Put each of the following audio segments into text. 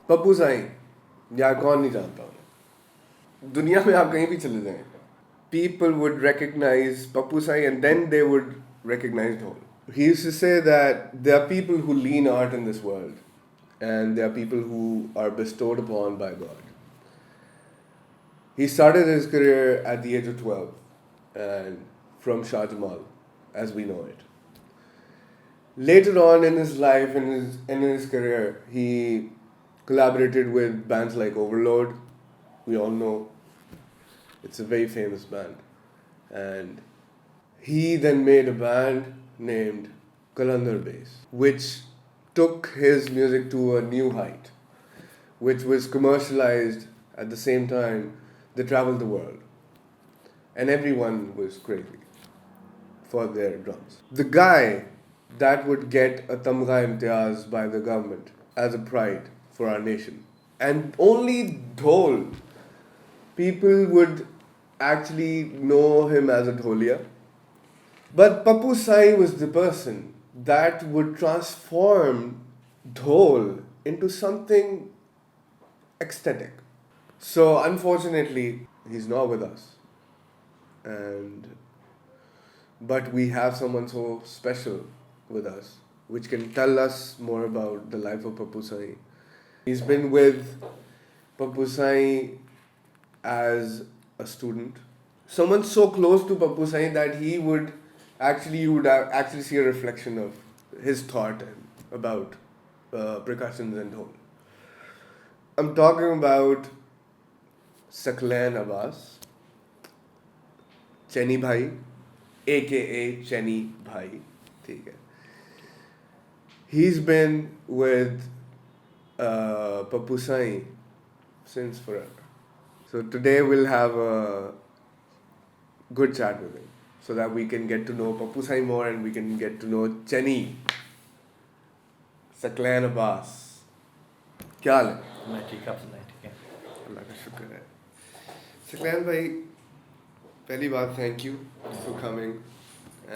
पप्पू साईं, यार कौन नहीं जानता उन्हें। दुनिया में आप कहीं भी चले जाएं, people would recognize Pappu Sai and then they would recognize Dhol. He used to say that there are people who lean art in this world and there are people who are bestowed upon by God. He started his career at the age of 12 and from Shah Jamal as we know it. Later on in his life, in his career, he collaborated with bands like Overload. We all know it's a very famous band. And he then made a band named Kalandar Bass, which took his music to a new height, which was commercialized at the same time. They traveled the world, and everyone was crazy for their drums. The guy that would get a Tamga Imtiaz by the government as a pride for our nation, and only Dhol people would actually know him as a Dholiya. But Pappu Sai was the person that would transform Dhol into something ecstatic. So unfortunately, he's not with us. And but we have someone so special with us, which can tell us more about the life of Pappu Sai. He's been with Pappu Sai as a student. Someone so close to Pappu Sai that you would actually see a reflection of his thought and about percussions and whole. I'm talking about Saqlain Abbas, Chenny Bhai, aka Chenny Bhai. ठीक है. He's been with Pappu Sai since forever. So today we'll have a good chat with him so that we can get to know Pappu Sai more and we can get to know Chenny, Saqlain Abbas. क्या हाल है? मैं ठीक, आप सुनाए? ठीक है, अल्लाह का शुक्र है. Saqlain भाई, पहली बात thank you for coming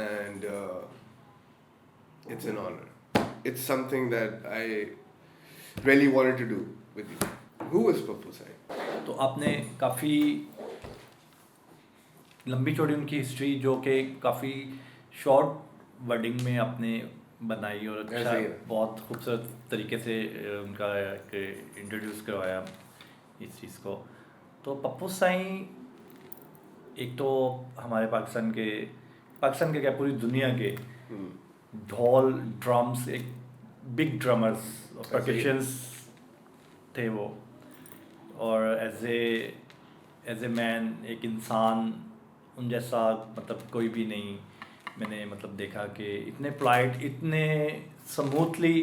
and it's an honor. It's something that I really wanted to do with you. Who was Pappu Sai? तो आपने काफ़ी लंबी चौड़ी उनकी हिस्ट्री जो कि काफ़ी शॉर्ट वर्डिंग में आपने बनाई और अच्छा बहुत खूबसूरत तरीके से उनका इंट्रोड्यूस करवाया इस चीज़ को. तो पप्पू साई एक तो हमारे पाकिस्तान के क्या पूरी दुनिया के ढोल ड्रम्स एक बिग ड्रमर्स परकशंस थे वो. और एज ए मैन एक इंसान उन जैसा मतलब कोई भी नहीं मैंने मतलब देखा कि इतने पोलाइट इतने स्मूथली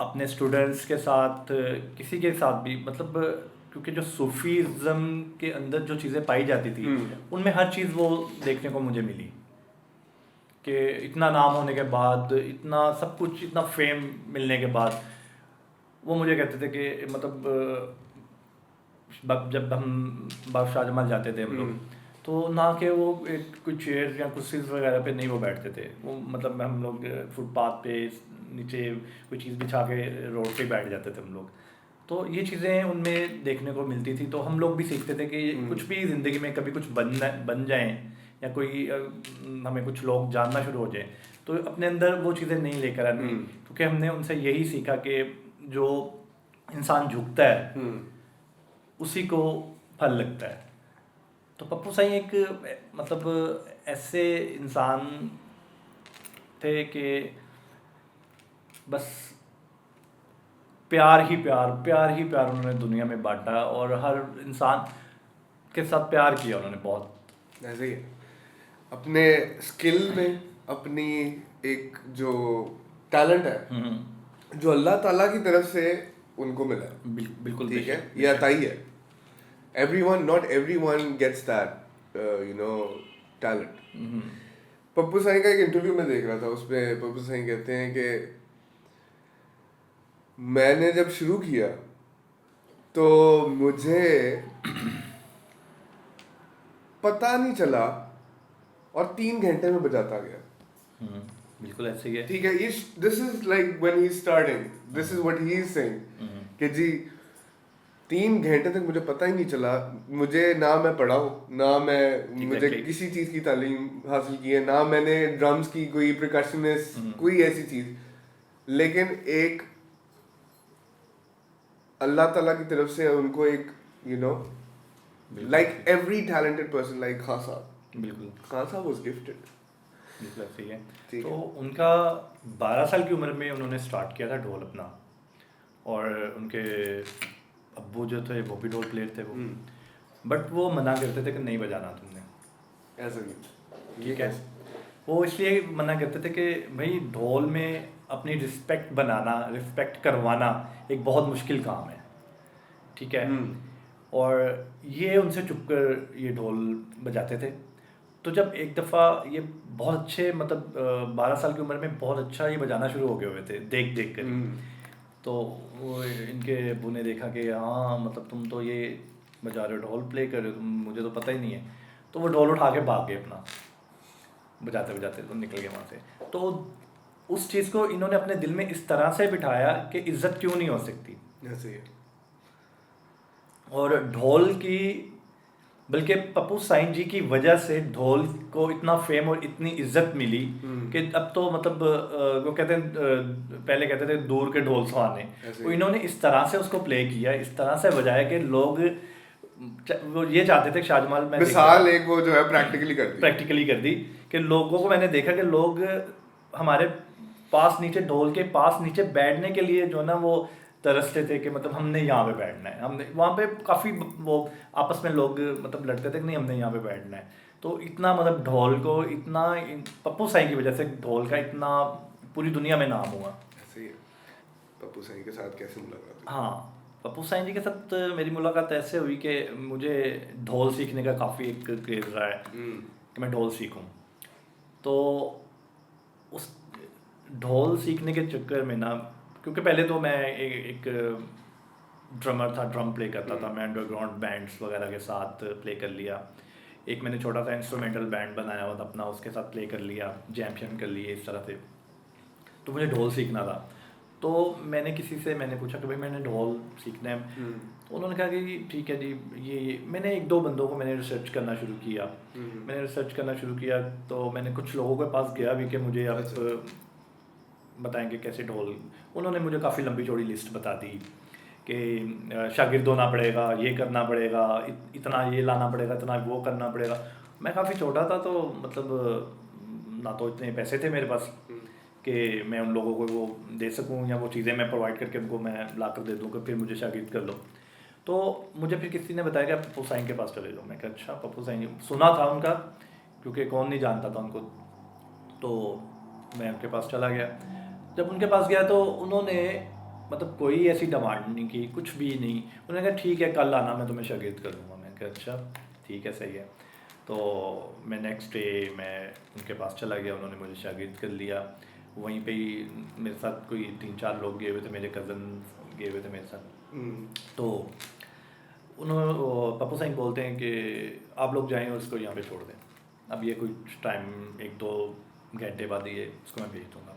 अपने स्टूडेंट्स के साथ किसी के साथ भी मतलब क्योंकि जो सूफीज़म के अंदर जो चीज़ें पाई जाती थी उनमें हर चीज़ वो देखने को मुझे मिली कि इतना नाम होने के बाद इतना सब कुछ इतना फेम मिलने के बाद वो मुझे कहते थे कि मतलब जब हम शाह जमाल जाते थे हम लोग तो ना कि वो कुछ चेयर या कुर्सीज वगैरह पे नहीं वो बैठते थे वो मतलब हम लोग फुटपाथ पे नीचे कोई चीज़ बिछा के रोड पे बैठ जाते थे हम लोग. तो ये चीज़ें उनमें देखने को मिलती थी तो हम लोग भी सीखते थे कि कुछ भी ज़िंदगी में कभी कुछ बन जाएं या कोई हमें कुछ लोग जानना शुरू हो जाए तो अपने अंदर वो चीज़ें नहीं लेकर आनी क्योंकि हमने उनसे यही सीखा कि जो इंसान झुकता है उसी को फल लगता है. तो पप्पू साई एक मतलब ऐसे इंसान थे कि बस प्यार ही प्यार उन्होंने दुनिया में बांटा और हर इंसान के साथ प्यार किया उन्होंने बहुत. ऐसे ही अपने स्किल में अपनी एक जो टैलेंट है जो अल्लाह ताला की तरफ से उनको मिला बिल्कुल ठीक है. ये अताई है. Not everyone gets that talent. Pappu Sai का एक इंटरव्यू में देख रहा था उसमें पप्पू साई कहते हैं कि मैंने जब शुरू किया तो मुझे पता नहीं चला और 3 घंटे में बजाता गया. बिल्कुल ऐसे ही है। ठीक है, this is like when he is starting, this is what he is saying कि जी 3 घंटे तक मुझे पता ही नहीं चला, मुझे ना मैं पढ़ा हूँ, ना मैं मुझे किसी चीज़ की तालीम हासिल की है, ना मैंने ड्रम्स की कोई प्रिकॉशनिस्ट कोई ऐसी चीज़, लेकिन एक अल्लाह ताला की तरफ से उनको एक like every talented person like Khan साहब, बिल्कुल खान साहब वाज गिफ्टेड। बिल्कुल ऐसे ही है। ठीक तो है। उनका 12 साल की उम्र में उन्होंने स्टार्ट किया था ढोल अपना, और उनके अब्बू जो थे वो भी ढोल प्लेयर थे वो, बट वो मना करते थे कि नहीं बजाना तुमने, ऐसा नहीं, ठीक है। वो इसलिए मना करते थे कि भाई ढोल में अपनी रिस्पेक्ट बनाना, रिस्पेक्ट करवाना एक बहुत मुश्किल काम है, ठीक है। और ये उनसे चुप कर ये ढोल बजाते थे। तो जब एक दफ़ा ये बहुत अच्छे मतलब 12 साल की उम्र में बहुत अच्छा ये बजाना शुरू हो गए हुए थे देख देख कर, तो वो इनके अब्बू ने देखा कि हाँ मतलब तुम तो ये बजा रहे हो, ढोल प्ले कर रहे हो तुम, मुझे तो पता ही नहीं है। तो वो ढोल उठा के भाग गए अपना, बजाते बजाते तो निकल गए वहाँ से। तो उस चीज़ को इन्होंने अपने दिल में इस तरह से बिठाया कि इज्जत क्यों नहीं हो सकती। ऐसे ही। और ढोल की, बल्कि पप्पू साइन जी की वजह से ढोल को इतना फेम और इतनी इज्जत मिली कि अब तो मतलब वो कहते हैं पहले कहते थे दूर के ढोल सुहाने, तो इन्होंने इस तरह से उसको प्ले किया, इस तरह से बजाया कि लोग वो ये चाहते थे। शाहजमाल में मिसाल एक वो जो है प्रैक्टिकली कर दी कि लोगों को मैंने देखा कि लोग हमारे पास नीचे ढोल के पास नीचे बैठने के लिए जो ना वो तरसते थे कि मतलब हमने यहाँ पे बैठना है, हमने वहाँ पे काफ़ी वो आपस में लोग मतलब लड़ते थे कि नहीं हमने यहाँ पे बैठना है। तो इतना मतलब ढोल को इतना पप्पू साई की वजह से ढोल का इतना पूरी दुनिया में नाम हुआ। ऐसे ही है। पप्पू साई के साथ कैसे मुलाकात हुई? हाँ, पप्पू साई जी के साथ मेरी मुलाकात ऐसे हुई कि मुझे ढोल सीखने का काफ़ी एक क्रेज़ रहा है कि मैं ढोल सीखूं। तो उस ढोल सीखने के चक्कर में ना, क्योंकि पहले तो मैं एक ड्रमर था, ड्रम प्ले करता था मैं, अंडरग्राउंड बैंड्स वगैरह के साथ प्ले कर लिया। एक मैंने छोटा सा इंस्ट्रूमेंटल बैंड बनाया हुआ था अपना, उसके साथ प्ले कर लिया, जैम शैम कर लिए इस तरह से। तो मुझे ढोल सीखना था, तो मैंने किसी से मैंने पूछा कि भाई मैंने ढोल सीखना है। तो उन्होंने कहा कि ठीक है जी, ये मैंने 1-2 बंदों को मैंने रिसर्च करना शुरू किया। मैंने रिसर्च करना शुरू किया तो मैंने कुछ लोगों के पास गया भी कि मुझे आप बताएंगे कैसे ढोल। उन्होंने मुझे काफ़ी लंबी चौड़ी लिस्ट बता दी कि शागिर्द होना पड़ेगा, ये करना पड़ेगा, इतना ये लाना पड़ेगा, इतना वो करना पड़ेगा। मैं काफ़ी छोटा था तो मतलब ना तो इतने पैसे थे मेरे पास कि मैं उन लोगों को वो दे सकूं या वो चीज़ें मैं प्रोवाइड करके उनको मैं ला कर दे दूँ कि फिर मुझे शागिर्द कर लो। तो मुझे फिर किसी ने बताया कि आप पप्पू साईं के पास चले जाओ। मैं कहा अच्छा, पप्पू साईं सुना था उनका, क्योंकि कौन नहीं जानता था उनको। तो मैं उनके पास चला गया। जब उनके पास गया तो उन्होंने मतलब कोई ऐसी डिमांड नहीं की, कुछ भी नहीं। उन्होंने कहा ठीक है कल आना, मैं तुम्हें शागिर्द कर दूँगा। मैं कहा अच्छा ठीक है, सही है। तो मैं नेक्स्ट डे मैं उनके पास चला गया, उन्होंने मुझे शागिर्द कर लिया। वहीं पे ही मेरे साथ कोई 3-4 लोग गए हुए थे, मेरे कज़न गए हुए थे मेरे साथ। तो उन्होंने पप्पू साईं बोलते हैं कि आप लोग जाएँ और उसको यहाँ पे छोड़ दें, अब ये कुछ टाइम 1-2 घंटे बाद ये उसको मैं भेज दूँगा।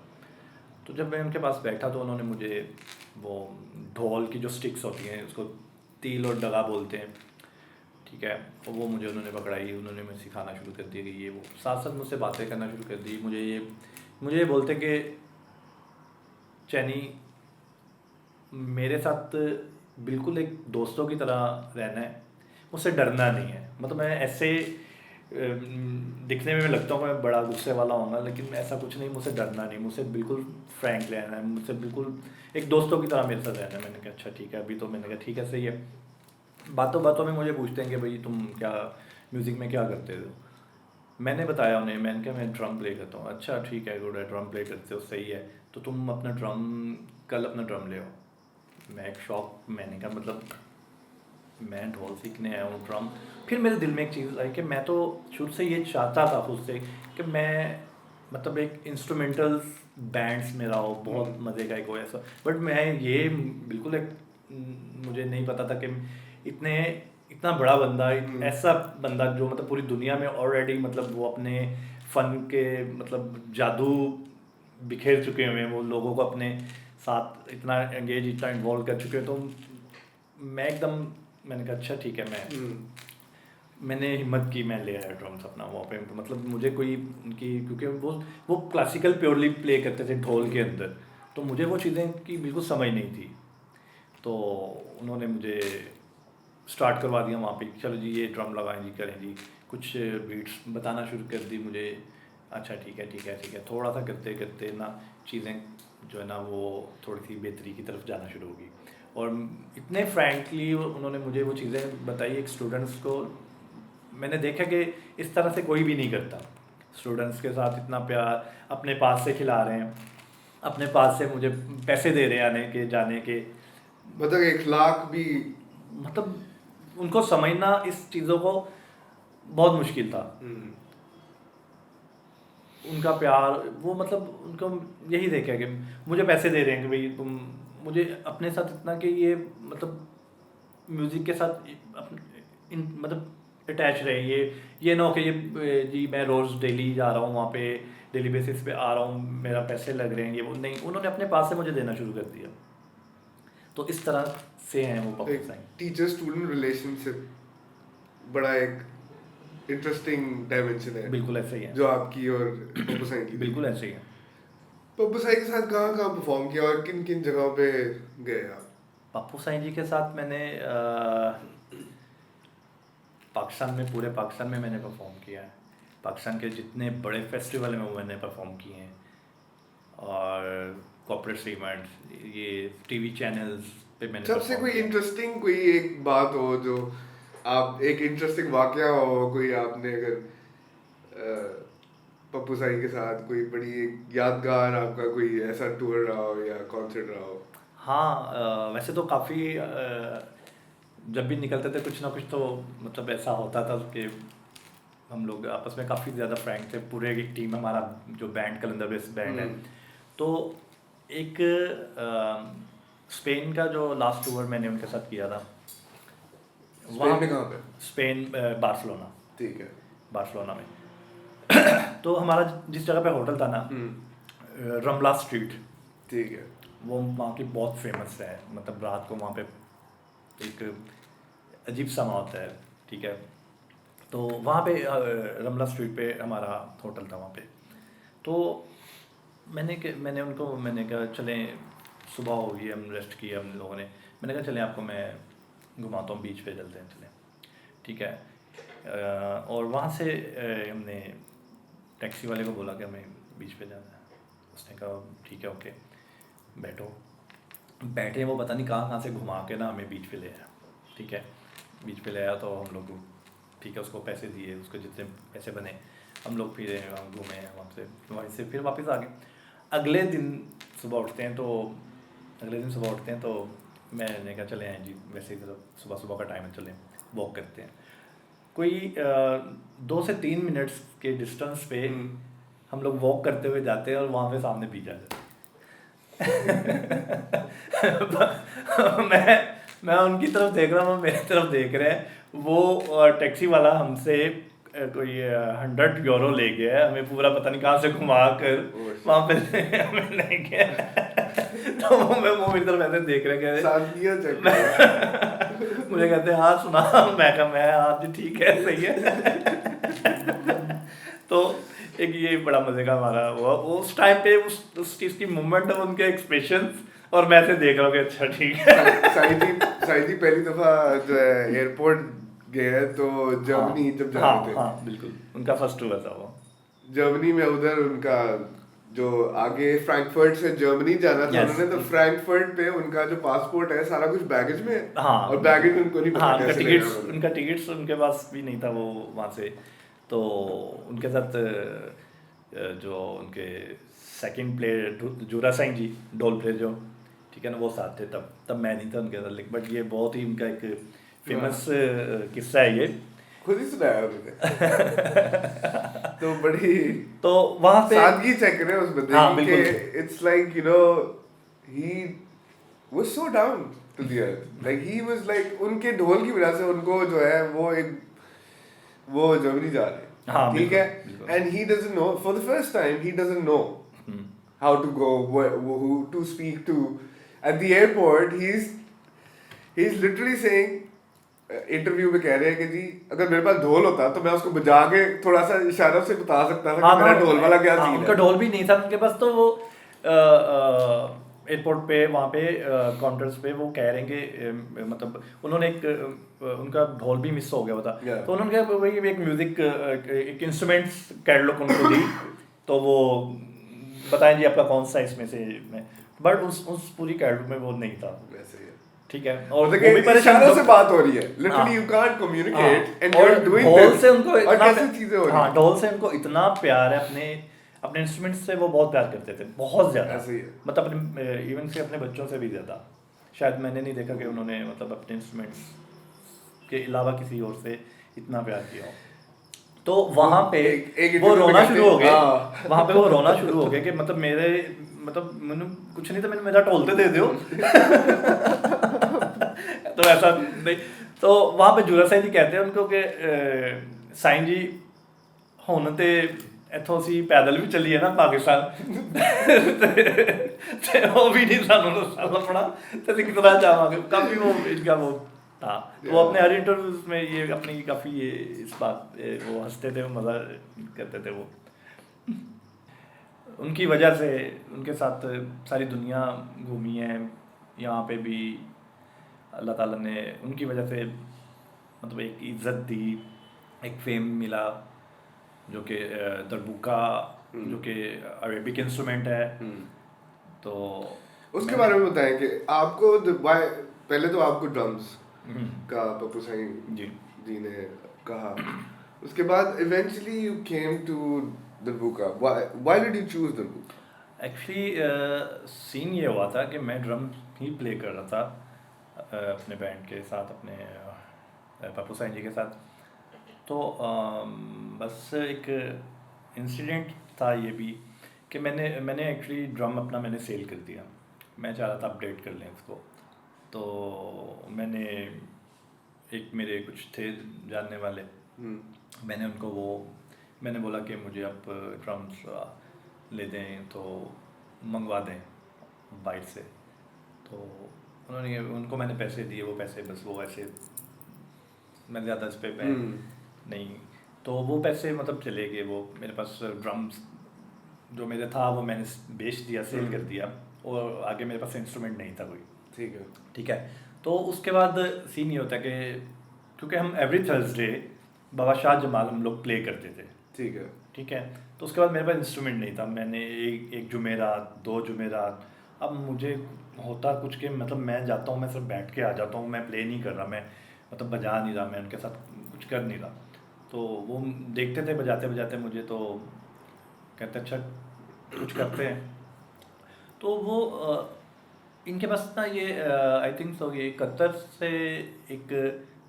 तो जब मैं उनके पास बैठा तो उन्होंने मुझे वो ढोल की जो स्टिक्स होती हैं उसको तिल और डगा बोलते हैं, ठीक है, तो वो मुझे उन्होंने पकड़ाई, उन्होंने मुझे सिखाना शुरू कर दिया कि ये वो। साथ साथ मुझसे बातें करना शुरू कर दी। मुझे ये बोलते कि चैनी मेरे साथ बिल्कुल एक दोस्तों की तरह रहना है, मुझसे डरना नहीं है। मतलब मैं ऐसे दिखने में लगता हूँ मैं बड़ा गुस्से वाला होऊंगा, लेकिन ऐसा कुछ नहीं, मुझसे डरना नहीं, मुझसे बिल्कुल फ्रैंक रहना है, मुझसे बिल्कुल एक दोस्तों की तरह मेरे साथ रहना है। मैंने कहा अच्छा ठीक है। अभी तो मैंने कहा ठीक है, सही है। बातों बातों में मुझे पूछते हैं कि भाई तुम क्या म्यूज़िक में क्या करते हो। मैंने बताया उन्हें, मैंने कहा मैं ड्रम प्ले करता हूँ। अच्छा ठीक है, गुड है, ड्रम प्ले करते हो, सही है, तो तुम अपना कल अपना ड्रम ले आओ। मैं एक शौक, मैंने कहा मतलब मैं ढोल सीखने आया हूँ, ड्रम। फिर मेरे दिल में एक चीज़ आई कि मैं तो शुरू से ये चाहता था खुद से कि मैं मतलब एक इंस्ट्रूमेंटल बैंड्स में रहा हो, बहुत मज़े का एक हो ऐसा। बट मैं ये बिल्कुल एक मुझे नहीं पता था कि इतना बड़ा बंदा, ऐसा बंदा जो मतलब पूरी दुनिया में ऑलरेडी मतलब वो अपने फ़न के मतलब जादू बिखेर चुके हुए हैं, वो लोगों को अपने साथ इतना एंगेज, इतना इन्वॉल्व कर चुके हैं। तो मैं एकदम, मैंने कहा अच्छा ठीक है, मैंने हिम्मत की, मैं ले आया ड्रम्स अपना वहाँ पे। मतलब मुझे कोई उनकी, क्योंकि वो क्लासिकल प्योरली प्ले करते थे ढोल के अंदर, तो मुझे वो चीज़ें की बिल्कुल समझ नहीं थी। तो उन्होंने मुझे स्टार्ट करवा दिया वहाँ पे, चलो जी ये ड्रम लगाएं जी, करें जी, कुछ बीट्स बताना शुरू कर दी मुझे। अच्छा ठीक है ठीक है ठीक है, थोड़ा सा करते करते ना चीज़ें जो है ना वो थोड़ी सी बेहतरी की तरफ जाना शुरू होगी। और इतने फ्रैंकली उन्होंने मुझे वो चीज़ें बताई, एक स्टूडेंट्स को मैंने देखा कि इस तरह से कोई भी नहीं करता। स्टूडेंट्स के साथ इतना प्यार, अपने पास से खिला रहे हैं, अपने पास से मुझे पैसे दे रहे हैं आने के जाने के। मतलब 1 लाख भी, मतलब उनको समझना इस चीज़ों को बहुत मुश्किल था। उनका प्यार, वो मतलब उनको यही देखा कि मुझे पैसे दे रहे हैं कि भाई तुम मुझे अपने साथ इतना कि ये मतलब म्यूज़िक के साथ मतलब अटैच रहे। ये ना हो कि ये जी मैं रोज़ डेली जा रहा हूँ वहाँ पे, डेली बेसिस पे आ रहा हूँ, मेरा पैसे लग रहे हैं, ये वो नहीं, उन्होंने अपने पास से मुझे देना शुरू कर दिया। तो इस तरह से हैं वो Pappu Sai. Teacher student relationship बड़ा एक इंटरेस्टिंग डायमेंशन है, बिल्कुल ऐसे ही है, जो आपकी और पप्पू साईं की। बिल्कुल ऐसे ही है। पप्पू साईं के साथ कहाँ कहाँ परफॉर्म किया और किन किन जगहों पे गए आप? पप्पू साईं जी के साथ मैंने पाकिस्तान में, पूरे पाकिस्तान में मैंने परफॉर्म किया है। पाकिस्तान के जितने बड़े फेस्टिवल में मैंने परफॉर्म किए हैं, और कॉर्पोरेट इवेंट्स, ये टीवी चैनल्स पे मैंने सबसे perform कोई किया है। इंटरेस्टिंग कोई एक बात हो जो आप, एक इंटरेस्टिंग वाकया हो कोई, आपने अगर पप्पू साईं के साथ कोई बड़ी एक यादगार आपका कोई ऐसा टूर रहा हो या कॉन्सर्ट रहा हो? हाँ, वैसे तो काफ़ी जब भी निकलते थे कुछ ना कुछ तो मतलब ऐसा होता था कि हम लोग आपस में काफ़ी ज़्यादा फ्रैंक थे। पूरे एक टीम, हमारा जो बैंड कलंदर बेस्ड बैंड है, तो एक स्पेन का जो लास्ट टूर मैंने उनके साथ किया था। स्पेन में कहाँ पे? Spain, Barcelona. ठीक है। बार्सिलोना में तो हमारा जिस जगह पे होटल था ना, रमला स्ट्रीट, ठीक है। वो वहाँ की बहुत फेमस है। मतलब रात को वहाँ पे एक अजीब सा होता है, ठीक है। तो वहाँ पे रमला स्ट्रीट पे हमारा होटल था वहाँ पे। तो मैंने उनको मैंने कहा चलें, सुबह होगी, हम रेस्ट किया हम लोगों ने, मैंने कहा चलें आपको मैं घुमाता हूँ, बीच पे चलते हैं, चलें, ठीक है। और वहाँ से हमने टैक्सी वाले को बोला कि हमें बीच पे जाना है। उसने कहा ठीक है ओके, बैठे। वो पता नहीं कहाँ से घुमा के ना हमें बीच पे ले आया, ठीक है। बीच पे ले आया तो हम लोग, ठीक है, उसको पैसे दिए, उसको जितने पैसे बने हम लोग फिर घूमे वहाँ से फिर वापस आ गए। अगले दिन सुबह उठते हैं तो मैंने कहा चले हैं जी, वैसे ही सुबह सुबह का टाइम है, चलें वॉक करते हैं। कोई 2 से 3 मिनट्स के डिस्टेंस पे हम लोग वॉक करते हुए जाते हैं और वहाँ पे सामने बीच आ जाते मैं उनकी तरफ देख रहा हूँ, वो मेरी तरफ देख रहे हैं। वो टैक्सी वाला हमसे कोई 100 यूरो ले गया है, हमें पूरा पता नहीं कहाँ से घुमा कर वहाँ पे हमें ले गया। तो वो मेरी तरफ ऐसे देख रहे हैं, मुझे कहते हैं हाँ सुना, मैं कहा मैं हाँ जी ठीक है सही है। तो एक ये बड़ा मजे का हमारा वो उस टाइम पे उस चीज़ की मूवमेंट, उनके एक्सप्रेशंस, और मैं ऐसे देख रहा हूँ कि अच्छा ठीक है। साई जी पहली दफा जो है एयरपोर्ट गए तो जर्मनी जब जा रहे थे। हाँ बिल्कुल, उनका फर्स्ट टूर था वो। जर्मनी में उधर उनका जो आगे फ्रैंकफर्ट से जर्मनी जाना था, उन्होंने तो फ्रैंकफर्ट पे उनका जो पासपोर्ट है सारा कुछ बैगेज में, और बैगेज उनको नहीं पता कैसे लेना है। उनका टिकट्स उनके पास भी नहीं था वो वहाँ से। तो उनके साथ जो उनके सेकंड प्लेयर जुरा सिंह जी, ढोल प्लेयर जो, ठीक है ना, वो साथ थे। तब मैं नहीं था उनके साथ, लेकिन बट ये बहुत ही उनका एक फेमस किस्सा है ये, खुद ही सुनाया उन्होंने। तो बड़ी तो वहाँ पे सादगी चेक करें उस बंदे की कि it's like you know he was so down to the earth, like he was like उनके ढोल की वजह से उनको जो है वो जर्मनी जा रहे हैं, ठीक है। And he doesn't know, for the first time he doesn't know how to go, who to speak to. At the airport, he's literally saying, interview में कह रहे हैं कि जी अगर मेरे पास ढोल होता तो मैं उसको बजा के थोड़ा सा इशारों से बता सकता था कि मेरा ढोल वाला क्या सीन है. उनका ढोल भी नहीं था उनके पास, तो वो एयरपोर्ट पे वहाँ पे काउंटर्स पे वो कह रहे हैं कि मतलब उन्होंने उनका ढोल भी मिस हो गया होता. तो उन्होंने वही एक म्यूजिक एक इंस्ट्रूमेंट्स कैटलॉग उनको दी, तो वो बताएं जी आपका कौन सा इसमें से में, बट उस पूरी कैटलॉग में वो नहीं था. ठीक है, और वो भी परेशानों से बात हो रही है, literally you can't communicate and you are doing ढोल से उनको और कैसी चीजें हो रही हैं. ढोल से उनको इतना प्यार है, अपने इंस्ट्रूमेंट से वो बहुत प्यार करते थे, बहुत ज्यादा. मतलब अपने इवन से अपने बच्चों से भी ज्यादा. शायद मैंने नहीं देखा कि उन्होंने मतलब अपने इंस्ट्रूमेंट्स के अलावा किसी और से इतना प्यार किया हो. तो वहाँ पे वो रोना शुरू हो गए. वहाँ पे वो रोना शुरू हो गया कि मतलब मैंने कुछ नहीं था, मैंने मेरा ढोल दे दो. तो ऐसा नहीं. तो वहाँ पे जुरा साईं जी कहते हैं उनको कि साईं जी हुण ते इथों असीं पैदल भी चलीए ना पाकिस्तान ते वो भी नहीं सानू लभना ते असीं कितना जावांगे. काफ़ी वो इनका वो था. वो अपने हर इंटरव्यूज में ये अपनी काफ़ी ये इस बात वो हंसते थे, मज़ा करते थे. वो उनकी वजह से उनके साथ सारी दुनिया घूमी है. यहाँ पे भी अल्लाह ताला ने उनकी वजह से मतलब एक इज़्ज़त दी, एक फेम मिला, जो कि दरबुका जो कि अरेबिक इंस्ट्रूमेंट है. तो उसके बारे में बताएं कि आपको पहले तो आपको ड्रम्स का पप्पू साईं जी ने कहा, उसके बाद eventually you came to darbuka. Why did you choose darbuka? Actually scene ये हुआ था कि मैं ड्रम ही प्ले कर रहा था अपने बैंड के साथ, अपने पप्पू साईं जी के साथ. तो बस एक इंसिडेंट था ये भी कि मैंने एक्चुअली ड्रम अपना मैंने सेल कर दिया. मैं चाह रहा था अपडेट कर लें उसको. तो मैंने एक मेरे कुछ थे जानने वाले, मैंने उनको मैंने बोला कि मुझे आप ड्रम्स ले दें तो मंगवा दें बाइट से. तो उनको मैंने पैसे दिए. वो पैसे बस वो ऐसे मैं ज़्यादा इस पर नहीं, तो वो पैसे मतलब चले गए. वो मेरे पास ड्रम्स जो मेरा था वो मैंने बेच दिया, सेल कर दिया, और आगे मेरे पास इंस्ट्रूमेंट नहीं था कोई. ठीक है. तो उसके बाद सीन ये होता है कि क्योंकि हम एवरी थर्सडे बाबा शाह जमाल हम लोग प्ले करते थे. ठीक है. तो उसके बाद मेरे पास इंस्ट्रूमेंट नहीं था. मैंने एक जुमेरात, 2 जुमेरात, अब मुझे होता कुछ के मतलब मैं जाता हूँ, मैं सिर्फ बैठ के आ जाता हूँ, मैं प्ले नहीं कर रहा, मैं मतलब बजा नहीं रहा, मैं उनके साथ कुछ कर नहीं रहा. तो वो देखते थे बजाते बजाते मुझे, तो कहते अच्छा कुछ करते हैं. तो वो इनके पास ना ये आई थिंक सो ये कतर से एक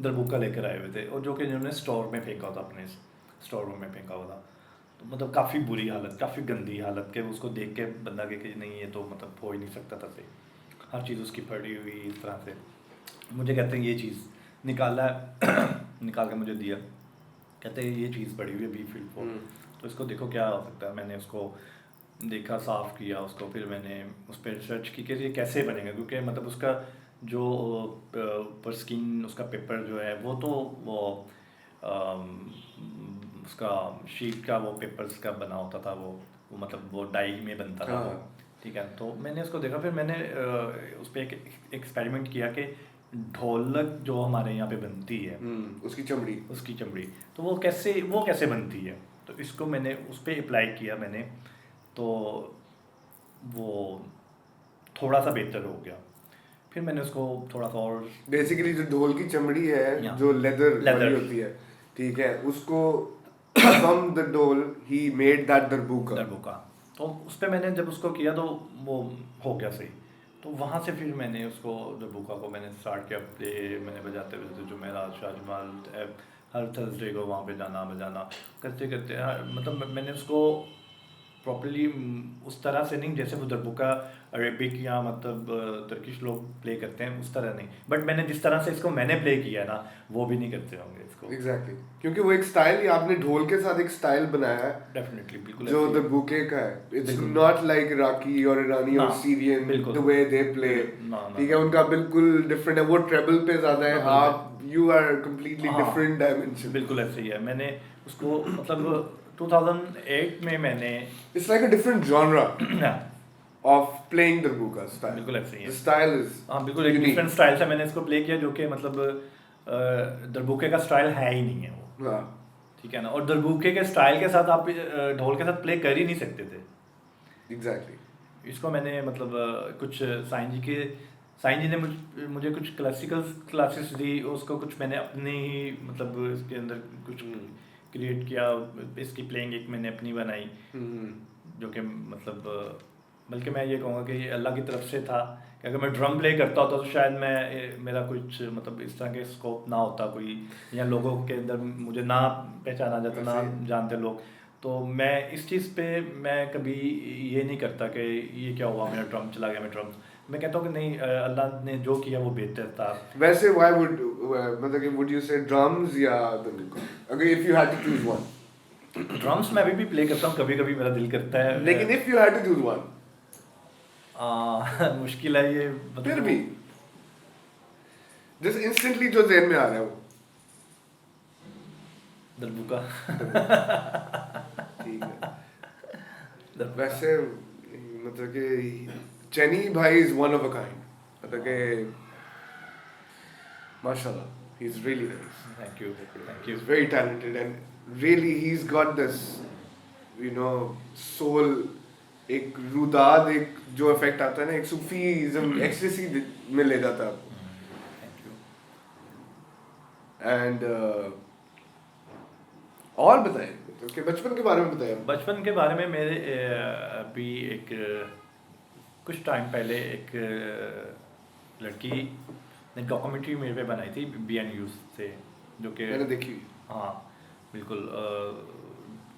दरबुका लेकर आए हुए थे, और जो कि इन्होंने स्टोर में फेंका हुआ था, अपने स्टोर रूम में फेंका हुआ था. तो मतलब काफ़ी बुरी हालत, काफ़ी गंदी हालत के उसको देख के बंदा के कि नहीं ये तो मतलब हो ही नहीं सकता था से. हर चीज़ उसकी पड़ी हुई इस तरह से. मुझे कहते हैं ये चीज़ निकाला निकाल के मुझे दिया, कहते हैं ये चीज़ पड़ी हुई है बी फील्ड को, तो इसको देखो क्या हो सकता है. मैंने उसको देखा, साफ़ किया उसको, फिर मैंने उस पर रिसर्च की कि ये कैसे बनेगा, क्योंकि मतलब उसका जो ऊपर स्किन उसका पेपर जो है वो तो वो उसका शीट का वो पेपर्स का बना होता था, वो मतलब वो डाई में बनता था. ठीक है. तो मैंने उसको देखा, फिर मैंने उस पर एक एक्सपेरिमेंट किया कि ढोलक जो हमारे यहाँ पे बनती है उसकी चमड़ी तो वो कैसे बनती है. तो इसको मैंने उस पर अप्लाई किया मैंने, तो वो थोड़ा सा बेहतर हो गया. फिर मैंने उसको थोड़ा सा और बेसिकली जो ढोल की चमड़ी है जो लेदर वाली होती है, ठीक है, उसको from the ढोल he made that दरबुका. तो उस पर मैंने जब उसको किया तो वो हो गया सही. तो वहाँ से फिर मैंने उसको दरबुका को मैंने स्टार्ट किया प्ले. मैंने बजाते जो मेरा शाहजमाल हर थर्सडे को वहाँ पे जाना बजाना करते करते मतलब मैंने उसको प्रॉपरली उस तरह से नहीं जैसे वो दरबुका अरेबिक या मतलब तुर्किश लोग प्ले करते हैं उस तरह नहीं, बट मैंने जिस तरह से इसको मैंने प्ले किया ना वो भी नहीं करते होंगे इसको। एग्जैक्टली क्योंकि वो एक स्टाइल ही आपने ढोल के साथ एक स्टाइल बनाया है डेफिनेटली बिल्कुल जो ऐसे ही। दरबुके का है। इट्स बिल्कुल। नॉट लाइक इराकी और ईरानी ना, और सीरियन बिल्कुल। द वे दे प्ले, ना, ना, ठीक है, ना। उनका बिल्कुल डिफरेंट है, वो ट्रेबल पे ज्यादा है, Treble पे। आप यू आर कंप्लीटली हाँ, डिफरेंट डायमेंशन। बिल्कुल ऐसे ही है। मैंने उसको मतलब 2008 में मैंने it's like a different genre हाँ, ऑफ प्लेइंग दरबुका स्टाइल। बिल्कुल ऐसे ही है। द स्टाइल इज हाँ बिल्कुल एक डिफरेंट स्टाइल से मैंने इसको प्ले किया जो कि मतलब दरबुके का स्टाइल है ही नहीं है वो, हाँ ठीक है ना। और दरबुके के स्टाइल के साथ आप ढोल के साथ प्ले कर ही नहीं सकते थे। एग्जैक्टली। इसको मैंने मतलब कुछ साईं जी ने मुझे कुछ क्लासिकल क्लासेस दी, उसको कुछ मैंने अपने ही मतलब इसके अंदर कुछ क्रिएट किया, इसकी प्लेइंग एक मैंने अपनी बनाई जो कि मतलब बल्कि मैं ये कहूँगा कि ये अल्लाह की तरफ से था कि अगर मैं ड्रम प्ले करता होता तो शायद मेरा कुछ मतलब इस तरह के स्कोप ना होता कोई, या लोगों के अंदर मुझे ना पहचाना जाता, ना जानते लोग। तो मैं इस चीज़ पे मैं कभी ये नहीं करता कि ये क्या हुआ मेरा ड्रम चला गया, मैं ड्रम, मैं कहता हूँ कि नहीं अल्लाह ने जो किया वो बेहतर था। वैसे व्हाई वुड मतलब कि वुड यू से ड्रम्स या दरबुका अगर if you had to choose one? Drums मैं अभी भी प्ले करता हूँ, कभी कभी मेरा दिल करता है, लेकिन if you had to choose one मुश्किल है ये मतलब फिर भी जस्ट इंस्टेंटली जो ज़हन में आ रहा है वो दरबुका। ठीक है। दरबुका। वैसे मतलब कि चैनी भाई is one of a kind, मतलब कि माशाल्लाह he is really nice, thank you thank he you. is very talented and really he's got this you know soul, एक रुदाद, एक जो इफेक्ट आता है ना, एक सूफीज़म एक्सटेसी में ले जाता है आपको। Thank you. एंड और बताएं उसके बचपन के बारे में बताएं। बचपन के बारे में मेरे अभी एक कुछ टाइम पहले एक लड़की ने डॉक्यूमेंट्री मेरे पे बनाई थी BNU से, जो कि मैंने देखी। हाँ बिल्कुल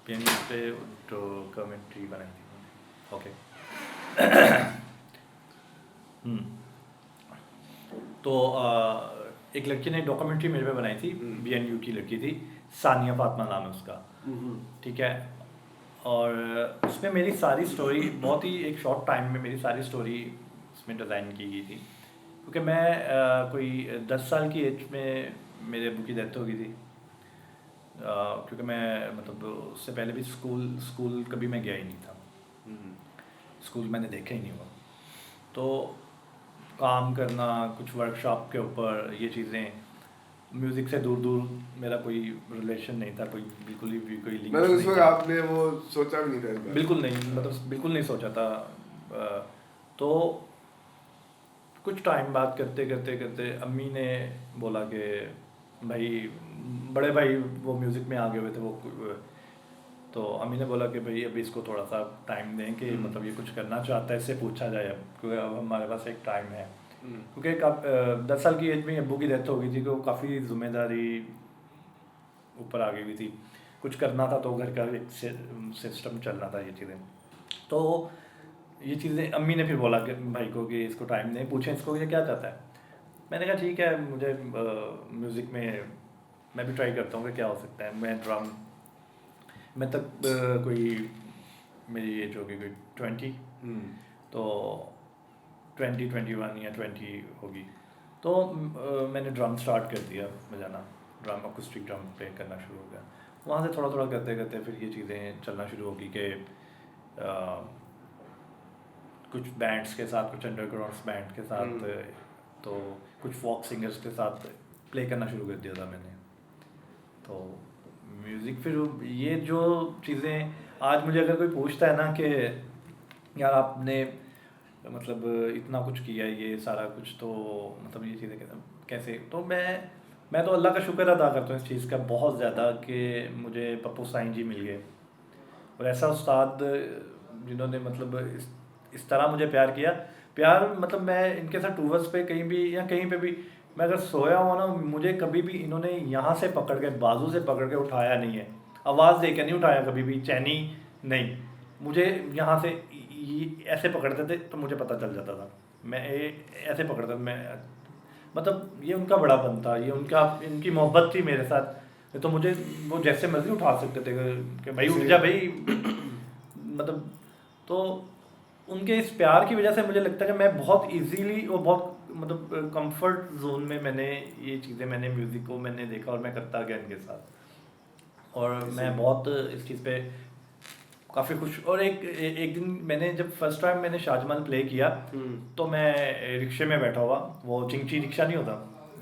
BNU पे डॉक्यूमेंट्री बनाई थी। ओके। तो एक लड़की ने डॉक्यूमेंट्री मेरे पे बनाई थी, BNU की लड़की थी, सानिया फातिमा नाम है उसका, ठीक है। और उसमें मेरी सारी स्टोरी बहुत ही एक शॉर्ट टाइम में मेरी सारी स्टोरी उसमें डिज़ाइन की गई थी, क्योंकि मैं कोई 10 साल की एज में मेरे अब्बू की डेथ हो गई थी। क्योंकि मैं मतलब उससे पहले भी स्कूल कभी मैं गया ही नहीं था, स्कूल मैंने देखा ही नहीं हुआ। तो काम करना, कुछ वर्कशॉप के ऊपर ये चीज़ें, म्यूज़िक से दूर दूर मेरा कोई रिलेशन नहीं था, कोई बिल्कुल ही कोई लिंक मतलब उस नहीं वक्त था। आपने वो सोचा भी नहीं था इस बारे में? बिल्कुल नहीं, मतलब बिल्कुल नहीं सोचा था। तो कुछ टाइम बाद करते करते करते अम्मी ने बोला कि भाई, बड़े भाई वो म्यूज़िक में आ गए हुए थे वो, तो अम्मी ने बोला कि भाई अभी इसको थोड़ा सा टाइम दें कि मतलब ये कुछ करना चाहता है, इससे पूछा जाए अब, क्योंकि अब हमारे पास एक टाइम है। क्योंकि 10 साल की एज में अब्बू की डेथ हो गई थी, तो काफ़ी जिम्मेदारी ऊपर आ गई हुई थी, कुछ करना था, तो घर का एक सिस्टम चलना था, ये चीज़ें। तो ये चीज़ें अम्मी ने फिर बोला कि भाई को कि इसको टाइम दें, पूछें इसको ये क्या चाहता है। मैंने कहा ठीक है, मुझे म्यूज़िक में मैं भी ट्राई करता हूँ कि क्या हो सकता है। मैं ड्रम मैं तक कोई मेरी एज होगी कोई 20, तो 21 या 20 होगी, तो मैंने ड्रम स्टार्ट कर दिया बजाना, ड्रम अकॉस्टिक ड्रम प्ले करना शुरू हो गया। वहाँ से थोड़ा थोड़ा करते करते फिर ये चीज़ें चलना शुरू होगी कि कुछ बैंड्स के साथ, कुछ अंडरग्राउंड बैंड के साथ, तो कुछ फॉक सिंगर्स के साथ प्ले करना शुरू कर दिया था मैंने। तो म्यूज़िक फिर ये जो चीज़ें आज मुझे अगर कोई पूछता है ना कि यार आपने मतलब इतना कुछ किया, ये सारा कुछ, तो मतलब ये चीज़ें कैसे, तो मैं तो अल्लाह का शुक्र अदा करता हूँ इस चीज़ का बहुत ज़्यादा कि मुझे पप्पू साईं जी मिल गए, और ऐसा उस्ताद जिन्होंने मतलब इस तरह मुझे प्यार मतलब मैं इनके साथ टूवर्स पे कहीं भी या कहीं पे भी मैं अगर सोया हुआ ना, मुझे कभी भी इन्होंने यहाँ से पकड़ के, बाजू से पकड़ के उठाया नहीं है, आवाज़ दे के नहीं उठाया कभी भी, चैनी नहीं, मुझे यहाँ से ऐसे पकड़ते थे तो मुझे पता चल जाता था, मैं ऐसे पकड़ता मैं, मतलब ये उनका बड़ापन था, ये उनका इनकी मोहब्बत थी मेरे साथ। तो मुझे वो जैसे मर्जी उठा सकते थे कि भाई उठ जा भाई, मतलब तो उनके इस प्यार की वजह से मुझे लगता है कि मैं बहुत इजीली और बहुत मतलब कंफर्ट जोन में मैंने ये चीज़ें, मैंने म्यूज़िक को मैंने देखा और मैं करता गया इनके साथ, और मैं बहुत इस चीज़ पे काफ़ी खुश। और एक दिन मैंने जब फर्स्ट टाइम मैंने शाहजमान प्ले किया तो मैं रिक्शे में बैठा हुआ, वो चिंची रिक्शा नहीं होता,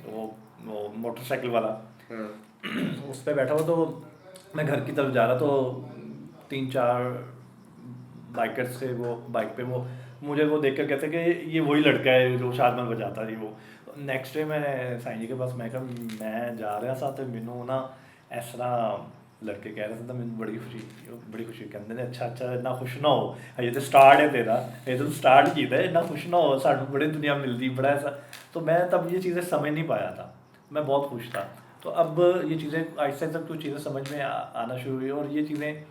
वो मोटरसाइकिल वाला, उस पर बैठा हुआ, तो मैं घर की तरफ जा रहा, तो 3-4 बाइकर्स थे, वो बाइक पे वो मुझे वो देख कर कहते कि ये वही लड़का है जो शाहजमान बजाता जी। वो नेक्स्ट डे मैं साईं जी के पास मैं कहा मैं जा रहा साथ मैनू ना इस तरह लड़के कह रहे थे, तो मैंने बड़ी खुशी कहते हैं अच्छा इन्ना खुश ना हो, ये तो स्टार्ट है तेरा, ये तो स्टार्ट किया है, इन्ना खुश ना हो, सानू बड़ी दुनिया मिलती बड़ा ऐसा। तो मैं तब ये चीज़ें समझ नहीं पाया था, मैं बहुत खुश था। तो अब ये चीज़ें आहिस्ता आहिस्ता कुछ चीज़ें समझ में आना शुरू हुई, और ये चीज़ें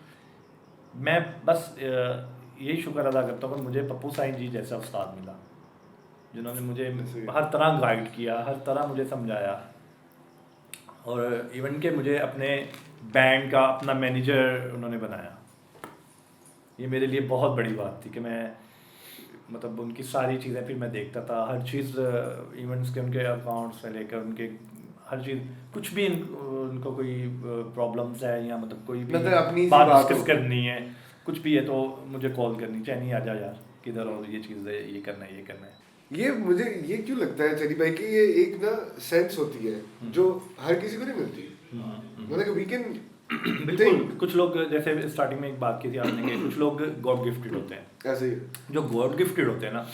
मैं बस यही शुक्र अदा करता हूँ कि मुझे पप्पू साईं जी जैसा उस्ताद मिला, जिन्होंने मुझे हर तरह गाइड किया, हर तरह मुझे समझाया, और इवन के मुझे अपने बैंड का अपना मैनेजर उन्होंने बनाया। ये मेरे लिए बहुत बड़ी बात थी कि मैं मतलब उनकी सारी चीज़ें फिर मैं देखता था, हर चीज़ इवेंट्स के उनके अकाउंट्स से लेकर उनके हर चीज़, कुछ भी उनको कोई प्रॉब्लम्स है या मतलब कोई भी मतलब अपनी बात डिस्कस करनी है, कुछ भी है, तो मुझे कॉल करनी चाहिए, नहीं आ जा यार किधर हो, ये चीज़ है, ये करना है, ये करना है। ये मुझे ये क्यों लगता है चली भाई कि ये एक ना सेंस होती है जो हर किसी को नहीं मिलती, मतलब वी कैन बिल्कुल। कुछ लोग जैसे स्टार्टिंग में एक बात की थी आपने कि कुछ लोग गॉड गिफ्टेड होते हैं, ऐसे ही जो गॉड गिफ्टेड होते हैं ना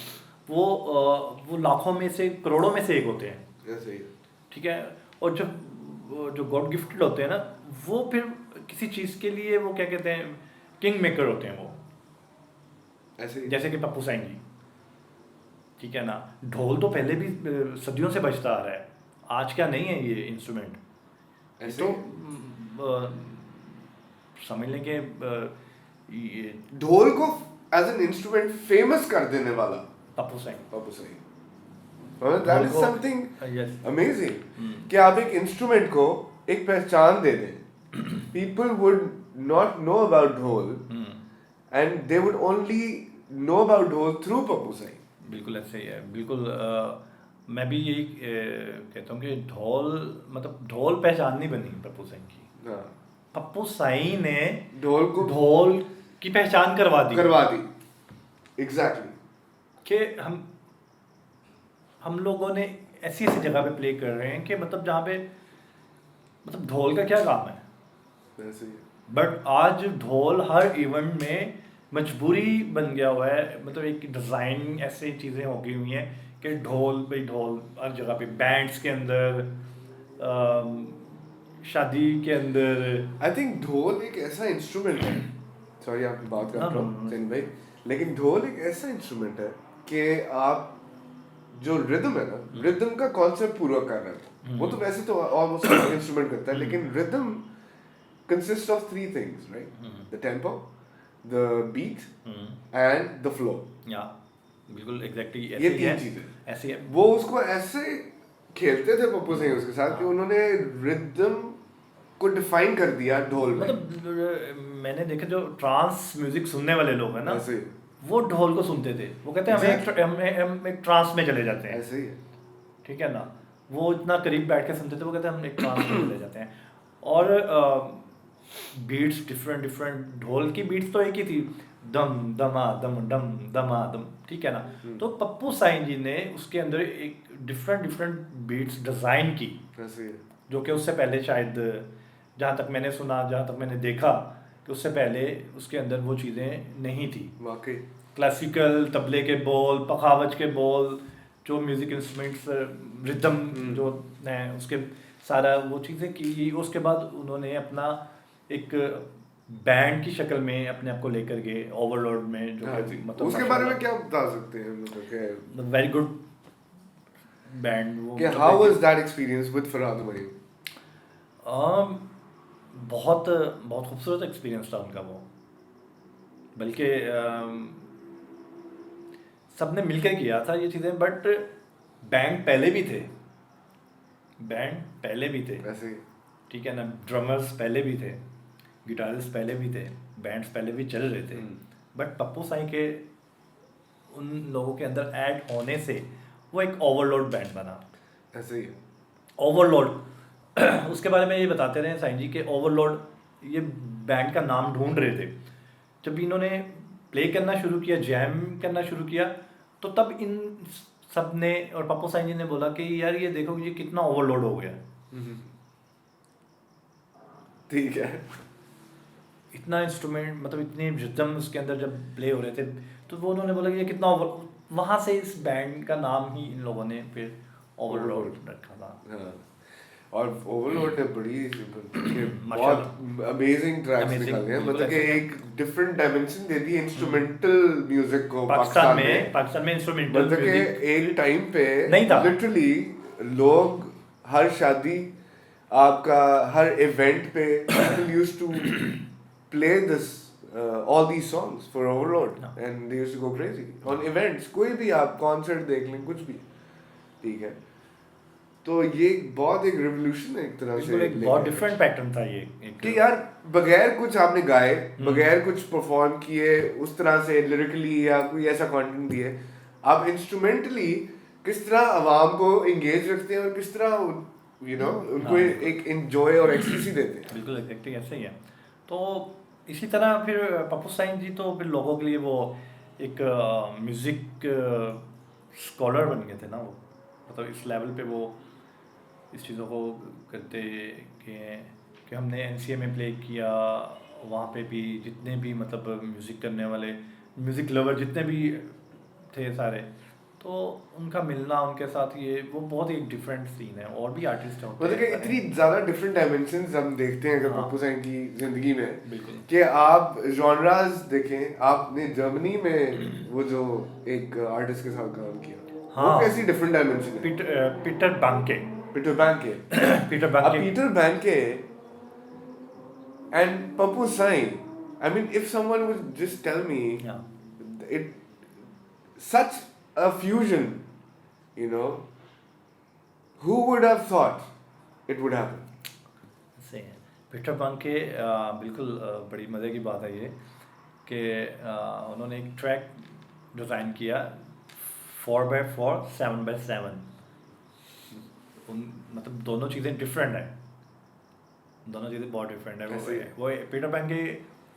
वो लाखों में से करोड़ों में से एक होते हैं, ऐसे ही, ठीक है। और जब जो गॉड गिफ्टेड होते हैं ना वो फिर किसी चीज़ के लिए वो क्या कहते हैं किंग मेकर होते हैं वो, ऐसे ही। जैसे कि पप्पू साईं जी, ठीक है ना। ढोल तो पहले भी सदियों से बजता आ रहा है, आज क्या नहीं है ये इंस्ट्रूमेंट, ऐसे तो ही। समझ लें कि ढोल को एज एन इंस्ट्रूमेंट फेमस कर देने वाला Pappu Sai, Pappu Sai, that is something yes, amazing कि आप एक इंस्ट्रूमेंट को एक पहचान दे दें। People would not know about dhol and they would only know about dhol through Pappu Sai. बिल्कुल ऐसे ही है, बिल्कुल। मैं भी यही कहता हूँ कि ढोल मतलब ढोल पहचान नहीं बनी पप्पू साईं की, हाँ, पप्पू साईं ने ढोल की पहचान करवा दी एग्जैक्टली कि हम लोगों ने ऐसी ऐसी जगह पे प्ले कर रहे हैं कि मतलब जहाँ पे मतलब ढोल का क्या काम है, ऐसे ही। बट आज ढोल हर इवेंट में मजबूरी बन गया हुआ है, मतलब एक डिज़ाइन ऐसी चीज़ें हो गई हुई हैं कि ढोल हर जगह पे, बैंड्स के अंदर, शादी के अंदर। आई थिंक ढोल एक ऐसा इंस्ट्रूमेंट है, सॉरी आपकी बात कर रहा हूँ सैन भाई, लेकिन ढोल एक ऐसा इंस्ट्रूमेंट है कि आप जो रिदम है ना, रिदम का कॉन्सेप्ट पूरा कर रहे हैं। वो तो वैसे तो ऑलमोस्ट हर इंस्ट्रूमेंट करता है, लेकिन rhythm consist of 3 things, right? The tempo, the beat and the flow. या बिल्कुल एग्जैक्टली ये 3 चीजें ऐसी है। वो उसको ऐसे खेलते थे पप्पू सिंह उसके साथ कि उन्होंने रिदम को डिफाइन कर दिया ढोल में। मतलब मैंने देखा जो ट्रांस म्यूजिक सुनने वाले लोग हैं ना, ऐसे ही, वो ढोल को सुनते थे, वो कहते हैं हम एक ट्रांस में चले जाते हैं, ऐसे ही है। ठीक है ना। वो इतना करीब बैठ के सुनते थे, वो कहते हैं हम एक ट्रांस में चले जाते हैं। और बीट्स डिफरेंट, ढोल की बीट्स तो एक ही थी, दम दमा दम डम दमा दम, ठीक है ना। तो पप्पू साईं जी ने उसके अंदर एक डिफरेंट बीट्स डिज़ाइन की, ऐसे ही है। जो कि उससे पहले शायद, जहाँ तक मैंने सुना, जहाँ तक मैंने देखा, कि उससे पहले उसके अंदर वो चीज़ें नहीं थी। वाकई क्लासिकल तबले के बोल, पखावज के बोल, जो म्यूज़िक इंस्ट्रूमेंट्स, रिदम जो है उसके सारा वो चीज़ें की। उसके बाद उन्होंने अपना एक बैंड की शक्ल में अपने आप को लेकर गए ओवरलोड में, जो हाँ कि जी। मतलब उसके बारे में क्या बता सकते हैं, मतलब कि वेरी गुड बैंड वो, कि how was that experience with Farhad Humayun? बहुत खूबसूरत एक्सपीरियंस था उनका वो, बल्कि सबने मिलकर किया था ये चीज़ें, बट बैंड पहले भी थे, बैंड पहले भी थे, ऐसे ही ठीक है ना, ड्रमर्स पहले भी थे, गिटारिस्ट पहले भी थे, बैंड्स पहले भी चल रहे थे, बट पप्पू साई के उन लोगों के अंदर ऐड होने से वो एक ओवरलोड बैंड बना। ऐसे ही ओवरलोड उसके बारे में ये बताते रहे साईं जी के ओवरलोड ये बैंड का नाम ढूंढ रहे थे। जब इन्होंने प्ले करना शुरू किया, जैम करना शुरू किया, तो तब इन सब ने और पप्पू साईं जी ने बोला कि यार ये देखो ये कितना ओवरलोड हो गया, ठीक है। इतना इंस्ट्रूमेंट, मतलब इतने रिदम उसके अंदर जब प्ले हो रहे थे, तो वो उन्होंने बोला कि ये कितना ओवर, वहाँ से इस बैंड का नाम ही इन लोगों ने फिर ओवरलोड रखा था। हाँ, और ओवरलोड ने बड़ी माशाल्लाह। बहुत अमेजिंग ट्रैक्स Amazing, निकाले हैं, बिल्कुल मतलब कि ऐसे। एक डिफरेंट डायमेंशन दे दी इंस्ट्रूमेंटल म्यूजिक को पाकिस्तान में इंस्ट्रूमेंटल मतलब कि म्यूजिक एक टाइम पे नहीं था। लिटरली लोग हर शादी, आपका हर इवेंट पे people used to play this all these songs for overload and they used to go crazy on events, कोई भी आप कॉन्सर्ट देख लें, कुछ भी, ठीक है। तो ये बहुत एक रेवोल्यूशन है एक तरह से, बिल्कुल एक बहुत डिफरेंट पैटर्न था ये एक, कि यार बगैर कुछ आपने गाए, बगैर कुछ परफॉर्म किए उस तरह से लिरिकली या कोई ऐसा कंटेंट दिए, आप इंस्ट्रूमेंटली किस तरह आवाम को एंगेज रखते हैं और किस तरह यू नो उनको एक एंजॉय और एक्सटेसी देते हैं। बिल्कुल एग्जैक्टली ऐसे ही है। तो इसी तरह फिर पप्पू साईं जी तो फिर लोगों के लिए वो एक म्यूज़िक स्कॉलर बन गए थे ना वो, मतलब इस लेवल पे वो इस चीज़ों को करते कि हमने एनसीए में प्ले किया, वहाँ पे भी जितने भी मतलब म्यूज़िक करने वाले, म्यूज़िक लवर जितने भी थे सारे, तो उनका मिलना उनके साथ ये वो बहुत ही डिफरेंट सीन है। और भी आर्टिस्ट होते मतलब कि हैं इतनी ज़्यादा डिफरेंट डायमेंशंस हम देखते हैं अगर हाँ। पप्पू साईं की ज़िंदगी में, बिल्कुल कि आप जॉनराज देखें, आपने जर्मनी में वो जो एक आर्टिस्ट के साथ काम किया, हाँ। वो कैसी डिफरेंट डायमेंशन है। पीटर बांके पीटर बैंके पीटर अब बांके पीटर बैंके and Papu Sai, I mean, if someone would just tell me it, such a fusion, you know, who would have thought it would happen? सही है। पीटर बांके बिल्कुल बड़ी मज़े की बात है ये कि उन्होंने एक ट्रैक डिज़ाइन किया 4x4 7x7, उन मतलब दोनों चीज़ें डिफरेंट हैं, दोनों चीज़ें बहुत डिफरेंट है। वो पीटर बैंके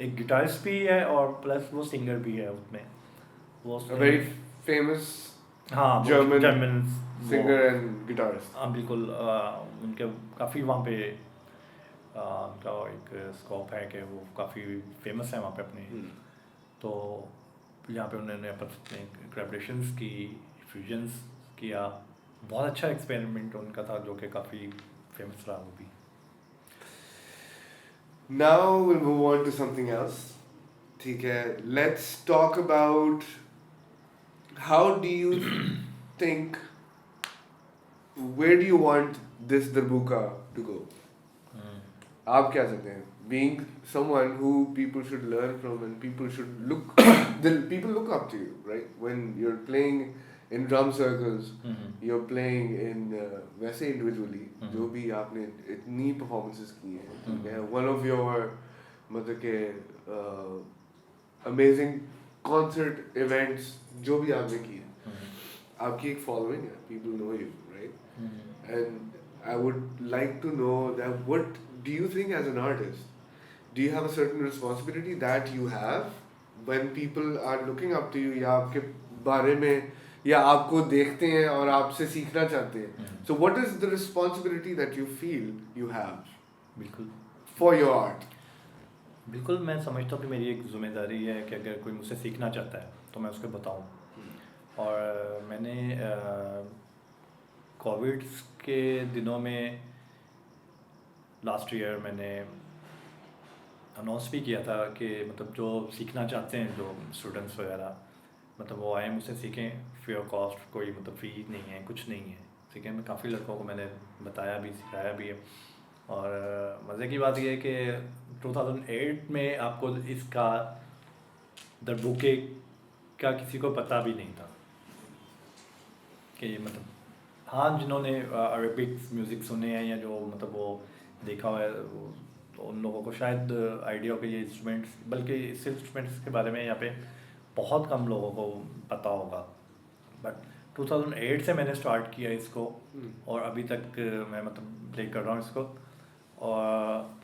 एक गिटारिस्ट भी है और प्लस वो सिंगर भी है उसमें, वो A very famous हाँ German singer and guitarist. हाँ बिल्कुल उनके काफ़ी वहाँ पे उनका एक स्कोप है कि वो काफ़ी फेमस है वहाँ पे अपने, तो यहाँ पे उन्होंने अपने कोलैबोरेशंस की, फ्यूजन्स किया, बहुत अच्छा एक्सपेरिमेंट उनका था जो कि काफ़ी फेमस रहा वो भी। Now we'll move on to something else. ठीक है, let's talk about how do you think, where do you want this Darbuka to go? आप क्या चाहते हैं? Being someone who people should learn from and people should look, people look up to you, right? When you're playing in drum circles, you're playing in वैसे individually, जो भी आपने इतनी performances की हैं, ठीक है, one of your मतलब के amazing concert events जो भी आपने किए, आपकी एक following है, people know you, right? And I would like to know that what do you think as an artist, do you have a certain responsibility that you have when people are looking up to you या आपके बारे में या आपको देखते हैं और आपसे सीखना चाहते हैं, so what is the responsibility that you feel you have बिल्कुल for your art? बिल्कुल मैं समझता हूँ कि मेरी एक जिम्मेदारी है कि अगर कोई मुझसे सीखना चाहता है तो मैं उसको बताऊँ। और मैंने कोविड के दिनों में लास्ट ईयर मैंने अनाउंस भी किया था कि मतलब जो सीखना चाहते हैं, जो स्टूडेंट्स वगैरह, मतलब वो आए मुझसे सीखें फ्री ऑफ कॉस्ट, कोई मतलब फी नहीं है, कुछ नहीं है, ठीक है। मैं काफ़ी लड़कों को मैंने बताया भी, सिखाया भी है। और मज़े की बात यह है कि 2008 में आपको इसका दरबुके का किसी को पता भी नहीं था कि मतलब, हाँ जिन्होंने अरेबिक म्यूज़िक सुने हैं या जो मतलब वो देखा हुआ है तो उन लोगों को शायद आइडिया हो कि ये इंस्ट्रूमेंट्स, बल्कि इस इंस्ट्रूमेंट्स के बारे में यहाँ पे बहुत कम लोगों को पता होगा। बट 2008 से मैंने स्टार्ट किया इसको और अभी तक मैं मतलब प्ले कर रहा हूँ इसको। और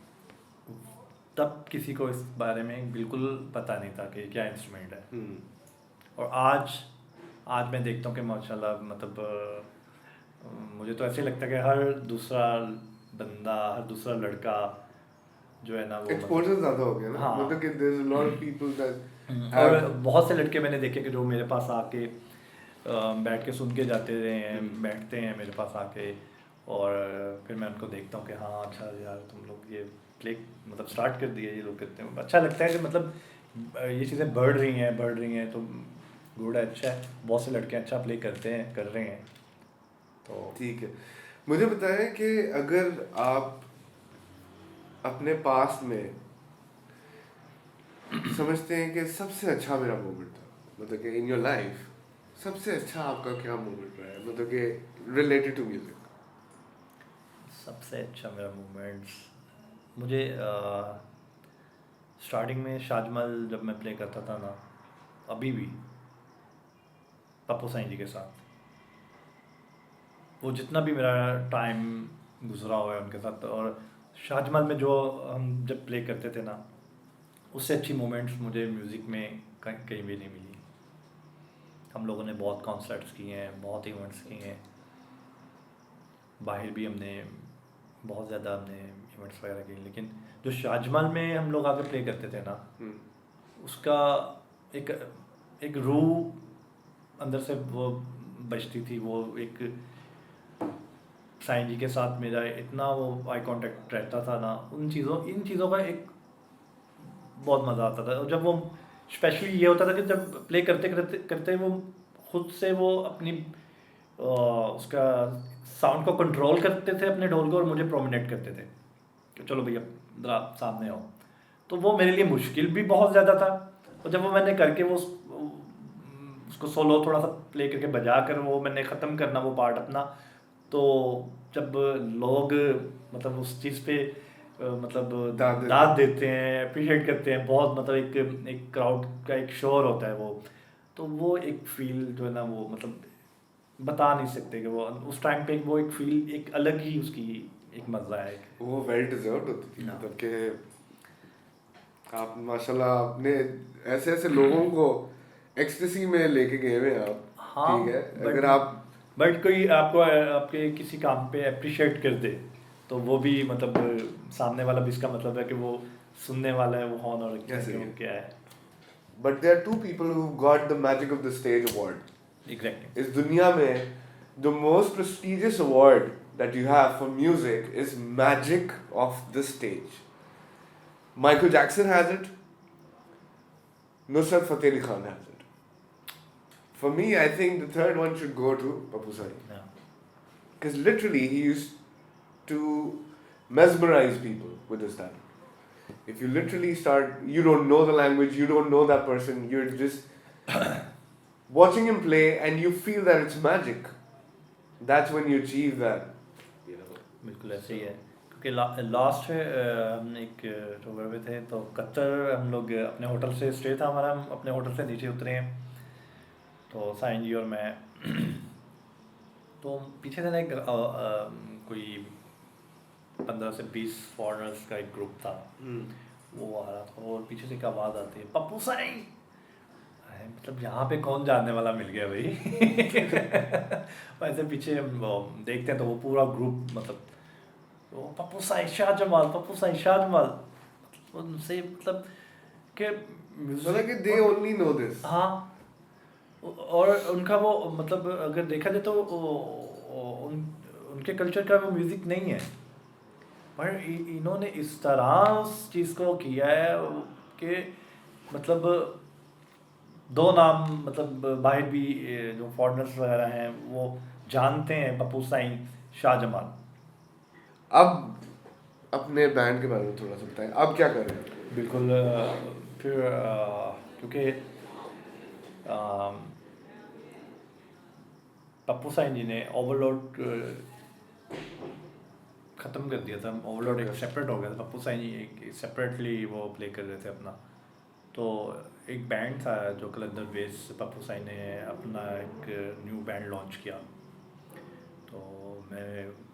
तब किसी को इस बारे में बिल्कुल पता नहीं था कि क्या इंस्ट्रूमेंट है। और आज मैं देखता हूँ कि माशाल्लाह मतलब मुझे तो ऐसे लगता है कि हर दूसरा बंदा, हर दूसरा लड़का जो है ना वो एक्सपोजर ज़्यादा हो गया ना, हाँ। मतलब कि there is a lot of people that और बहुत से लड़के मैंने देखे कि जो मेरे पास आके बैठ के सुन के जाते रहे हैं, बैठते हैं मेरे पास आके, और फिर मैं उनको देखता हूँ कि हाँ अच्छा यार तुम लोग ये प्ले मतलब स्टार्ट कर दिए, ये लोग करते हैं। अच्छा लगता है कि मतलब ये चीज़ें बढ़ रही हैं तो गुड है, अच्छा है। बहुत से लड़के अच्छा प्ले कर रहे हैं। तो ठीक है, मुझे बताएं कि अगर आप अपने पास में समझते हैं कि सबसे अच्छा मेरा मोमेंट था, मतलब कि इन योर लाइफ सबसे अच्छा आपका क्या मोमेंट रहा है, मतलब कि रिलेटेड टू म्यूजिक? सबसे अच्छा मेरा मोमेंट्स मुझे स्टार्टिंग में शाजमल जब मैं प्ले करता था ना, अभी भी पप्पू साईं जी के साथ, वो जितना भी मेरा टाइम गुजरा हुआ है उनके साथ, और शाजमल में जो हम जब प्ले करते थे ना, उससे अच्छी मोमेंट्स मुझे म्यूज़िक में कहीं भी नहीं मिली। हम लोगों ने बहुत कॉन्सर्ट्स किए हैं, बहुत इवेंट्स किए हैं, बाहर भी हमने बहुत ज़्यादा हमने इवेंट्स वगैरह किए, लेकिन जो शाजमल में हम लोग आके प्ले करते थे ना, उसका एक एक रूह अंदर से वो बजती थी। वो एक साईं जी के साथ मेरा इतना वो आई कांटेक्ट रहता था ना, इन चीज़ों का एक बहुत मज़ा आता था। और जब वो स्पेशली ये होता था कि जब प्ले करते करते करते वो खुद से वो अपनी उसका साउंड को कंट्रोल करते थे अपने ढोल को, और मुझे प्रोमिनेट करते थे कि चलो भैया ज़रा सामने आओ। तो वो मेरे लिए मुश्किल भी बहुत ज़्यादा था। और जब वो मैंने करके वो उसको सोलो थोड़ा सा प्ले करके बजा कर वो मैंने ख़त्म करना वो पार्ट अपना, तो जब लोग मतलब उस चीज़ पे मतलब दाद देते हैं, अप्रिशिएट करते हैं बहुत, मतलब एक क्राउड का एक शोर होता है वो, तो वो एक फील जो है ना वो मतलब बता नहीं सकते कि वो उस टाइम पे वो एक फील एक अलग ही उसकी एक मज़ा है। वो वेल डिजर्व्ड होती थी, मतलब कि आप माशाल्लाह आपने ऐसे ऐसे लोगों को एक्सटेसी में लेके गए हुए हैं आप। हाँ, ठीक है, अगर आप बट कोई आपको आपके किसी काम पे अप्रिशिएट कर दे तो वो भी मतलब सामने वाला भी इसका मतलब है कि वो सुनने वाला है, वो हॉनर रखता है कि वो क्या है। But there are two people who got the magic of the stage award. Exactly. इस दुनिया में the most prestigious award that you have for music is magic of the stage. Michael Jackson has it. Nusrat Fateh Ali Khan has it. For me, I think the third one should go to Pappu Sai. Because literally he used to mesmerize people with his talent. If you literally start, you don't know the language, you don't know that person, you're just watching him play and you feel that it's magic. That's when you achieve that. बिल्कुल ऐसे ही है, क्योंकि last हम एक tour पे थे तो Qatar हम लोग अपने होटल से स्टे था हमारा, हम अपने होटल से नीचे उतरे हैं तो साईं जी और मैं तो पीछे से ना एक कोई 15 से 20 फॉरेनर्स का एक ग्रुप था, वो आ रहा था और पीछे से एक आवाज़ आती है पप्पू साईं। मतलब यहाँ पे कौन जानने वाला मिल गया भाई। वैसे पीछे हम देखते हैं तो वो पूरा ग्रुप मतलब वो पप्पू साईं शाह जमाल, पप्पू साईं शाह जमाल, उनसे मतलब कि they only know this. हाँ, और उनका वो मतलब अगर देखा जाए तो उनके कल्चर का वो म्यूज़िक नहीं है, पर इन्होंने इस तरह उस चीज़ को किया है कि मतलब दो नाम मतलब बाहर भी जो फॉरेनर्स वगैरह हैं वो जानते हैं पप्पू साईं शाह जमाल। अब अपने बैंड के बारे में थोड़ा सा बताएं, अब क्या कर रहे हैं? बिल्कुल। फिर क्योंकि पप्पू साइन जी ने ओवरलोड ख़त्म कर दिया था। ओवरलोड एक सेपरेट हो गया था, पप्पू साइन जी एक सेपरेटली वो प्ले कर रहे थे अपना। तो एक बैंड था जो कलंदर बेस, पप्पू साइन ने अपना एक न्यू बैंड लॉन्च किया, तो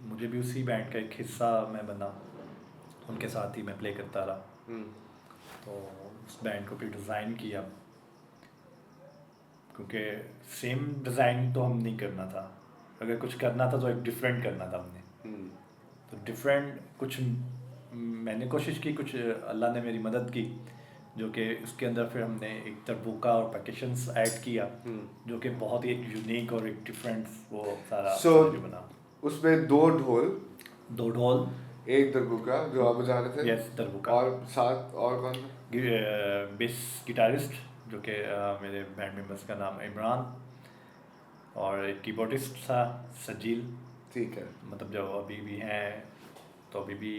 मुझे भी उसी बैंड का एक हिस्सा मैं बना, उनके साथ ही मैं प्ले करता रहा। तो उस बैंड को भी डिज़ाइन किया, क्योंकि सेम डिज़ाइन तो हम नहीं करना था, अगर कुछ करना था तो एक डिफरेंट करना था हमने। तो डिफरेंट कुछ मैंने कोशिश की, कुछ अल्लाह ने मेरी मदद की, जो कि उसके अंदर फिर हमने एक दरबुका और परकशंस ऐड किया, जो कि बहुत ही एक यूनिक और एक डिफरेंट वो सारा बना। उसमें 2 ढोल, एक दरबुका जो आप बजा रहे थे। यस, दरबुका। और साथ और कौन? बेस गिटारिस्ट, जो कि मेरे बैंड मेंबर्स का नाम इमरान, और एक कीबोर्डिस्ट था सजील। ठीक है, मतलब जो अभी भी हैं, तो अभी भी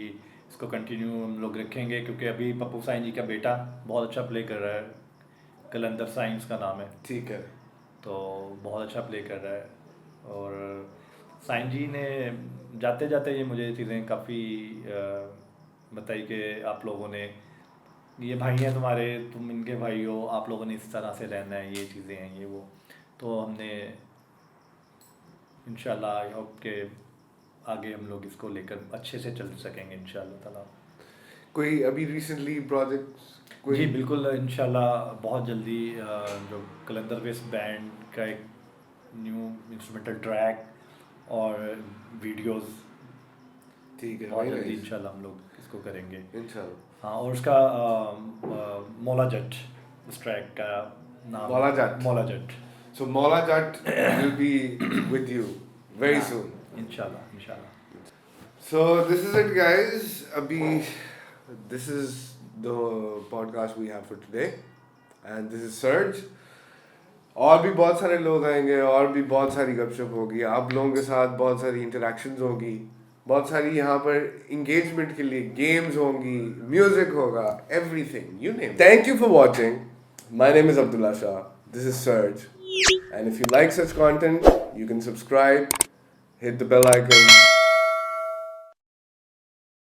इसको कंटिन्यू हम लोग रखेंगे, क्योंकि अभी पप्पू साइन जी का बेटा बहुत अच्छा प्ले कर रहा है, कलंदर साइंस का नाम है। ठीक है, तो बहुत अच्छा प्ले कर रहा है। और साइन जी ने जाते जाते ये मुझे चीज़ें काफ़ी बताई कि आप लोगों ने, ये भाई हैं तुम्हारे, तुम इनके भाई हो, आप लोगों ने इस तरह से रहना है, ये चीज़ें हैं, ये वो। तो हमने इंशाल्लाह आई होप के आगे हम लोग इसको लेकर अच्छे से चल सकेंगे इंशाल्लाह ताला। कोई अभी रिसेंटली प्रोजेक्ट? जी बिल्कुल, इंशाल्लाह बहुत जल्दी जो कलंदर बेस बैंड का एक न्यू इंस्ट्रूमेंटल ट्रैक और वीडियोस, ठीक है, बहुत जल्दी इंशाल्लाह हम लोग इसको करेंगे इंशाल्लाह। हाँ, और उसका मौला जट, उस ट्रैक का नाम Maula Jatt. So Mola Jat will be with you very soon. Inshallah. So this is it, guys. This is the podcast we have for today, and this is Surge. और भी बहुत सारे लोग आएंगे, और भी बहुत सारी गपशप होगी, आप लोगों के साथ बहुत सारी इंटरेक्शंस होगी, बहुत सारी यहाँ पर इंगेजमेंट के लिए गेम्स होंगी, म्यूजिक होगा, everything you name. Thank you for watching. My name is Abdullah Shah, this is surge, and if you like such content, you can subscribe, hit the bell icon,